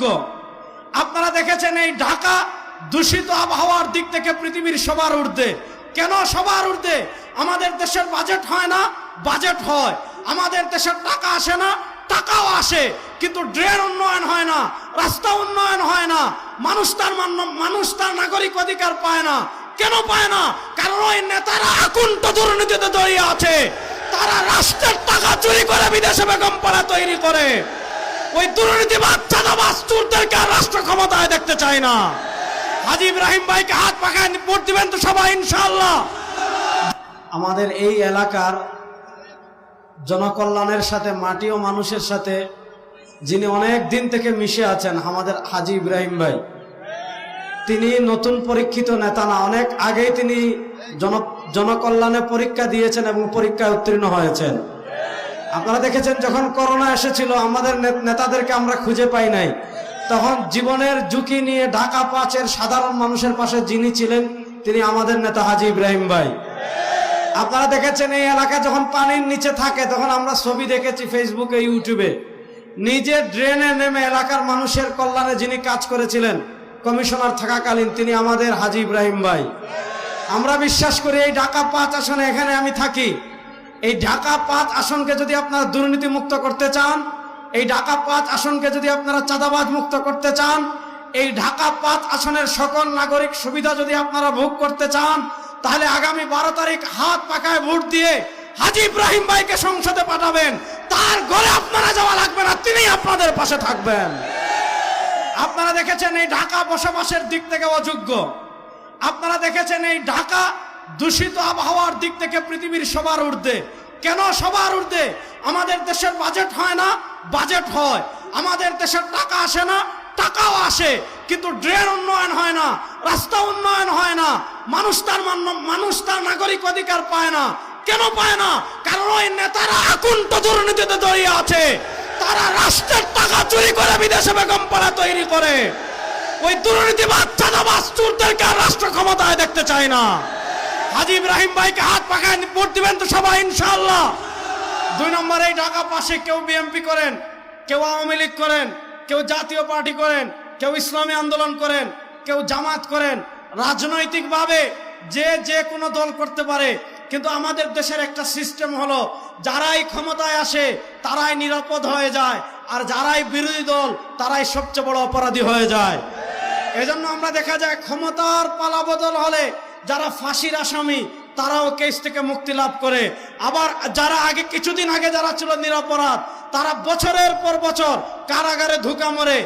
অযোগ্য। আপনারা দেখেছেন এই ঢাকা দূষিত আবহাওয়ার দিক থেকে পৃথিবীর সবার ঊর্ধ্বে। কেন সবার ঊর্ধ্বে? আমাদের দেশের বাজেট হয় না, বাজেট হয়। আমাদের দেশের টাকা আসে না, টাকাও আসে, কিন্তু ড্রেন উন্নয়ন হয় না, রাস্তা উন্নয়ন হয় না, মানুষ তার নাগরিক অধিকার পায় না। কেন পায় না? কারণ ওই নেতারা আকুণ্ঠ দুর্নীতিতে জড়িয়ে আছে। তারা রাষ্ট্রের টাকা চুরি করে বিদেশে বেগম পাড়া তৈরি করে। ওই দুর্নীতিবাদ চাঁদাবাজ চোরদেরকে আর রাষ্ট্র ক্ষমতায় দেখতে চায় না। হাজী ইব্রাহিম ভাইকে হাত পাখায় ভোট দিবেন তো সবাই ইনশাআল্লাহ। আমাদের এই এলাকার জনকল্যাণের সাথে, মাটি ও মানুষের সাথে যিনি অনেক দিন থেকে মিশে আছেন, আমাদের হাজী ইব্রাহিম ভাই, তিনি নতুন পরীক্ষিত নেতা না। অনেক আগেই তিনি জনকল্যাণে পরীক্ষা দিয়েছেন এবং পরীক্ষায় উত্তীর্ণ হয়েছেন। আপনারা দেখেছেন যখন করোনা এসেছিল, আমাদের নেতাদেরকে আমরা খুঁজে পাই নাই। তখন জীবনের ঝুঁকি নিয়ে ঢাকা ৫-এর সাধারণ মানুষের পাশে যিনি ছিলেন, তিনি আমাদের নেতা হাজী ইব্রাহিম ভাই। আপনারা দেখেছেন এই এলাকা যখন পানির নিচে থাকে, তখন আমরা ছবি দেখেছি ফেসবুকে, ইউটিউবে। নিজে ড্রেনে নেমে এলাকার মানুষের কল্যাণে যিনি কাজ করেছিলেন কমিশনার থাকাকালীন, তিনি আমাদের হাজী ইব্রাহিম ভাই। আমরা বিশ্বাস করি এই ঢাকা ৫ আসনে, এখানে আমি থাকি, এই ঢাকা ৫ আসনকে যদি আপনারা দুর্নীতি মুক্ত করতে চান, এই ঢাকা ৫ আসনকে যদি আপনারা চাঁদাবাজ মুক্ত করতে চান, এই ঢাকা ৫ আসনের সকল নাগরিক সুবিধা যদি আপনারা ভোগ করতে চান, তাহলে আগামী ১২ তারিখ হাত পাখায় ভোট দিয়ে হাজী ইব্রাহিম ভাইকে সংসদে পাঠাবেন। তার ঘরে আপনারা যাওয়া লাগবে না, তিনি আপনাদের পাশে থাকবেন। আপনারা দেখেছেন এই ঢাকা বসবাসের দিক থেকে অযোগ্য। আপনারা দেখেছেন এই ঢাকা দূষিত আবহাওয়ার দিক থেকে পৃথিবীর সবার ঊর্ধ্বে। কেন সবার ঊর্ধ্বে? আমাদের দেশের বাজেট হয় না, বাজেট হয়। আমাদের দেশের টাকা আসে না, টাকাও আসে, কিন্তু ড্রেন উন্নয়ন হয় না, রাস্তা উন্নয়ন হয় না, মানুষ তার নাগরিক অধিকার পায় না। কেন পায় না? কারণ ওই নেতারা আকুণ্ঠ দুর্নীতিতে জড়িয়ে আছে। তারা রাষ্ট্রের টাকা চুরি করে বিদেশে বেগম পাড়া তৈরি করে। ওই দুর্নীতিবাদ চাঁদাবাজ চোরদেরকে আর রাষ্ট্র ক্ষমতায় দেখতে চায় না। হাজী ইব্রাহিম ভাইকে হাত পাখায় ভোট দিবেন তো সবাই ইনশাআল্লাহ। ২ নম্বরে এই ঢাকা পাশে কেউ বিএনপি করেন, কেউ আওয়ামী লীগ করেন, কেউ জাতীয় পার্টি করেন, কেউ ইসলামী আন্দোলন করেন, কেউ জামাত করেন। রাজনৈতিকভাবে যে কোনো দল করতে পারে, কিন্তু আমাদের দেশের একটা সিস্টেম হলো, যারাই ক্ষমতায় আসে তারাই নিরাপদ হয়ে যায়, আর যারাই বিরোধী দল তারাই সবচেয়ে বড় অপরাধী হয়ে যায়। এজন্য আমরা দেখা যায় ক্ষমতার পালাবদল হলে যারা ফাঁসির আসামি তারাও কেস থেকে মুক্তি লাভ করে। আবার যারা কিছুদিন আগে যারা ছিল নিরপরাধ, তারা বছরের পর বছর কারাগারে ধোঁকা মরে।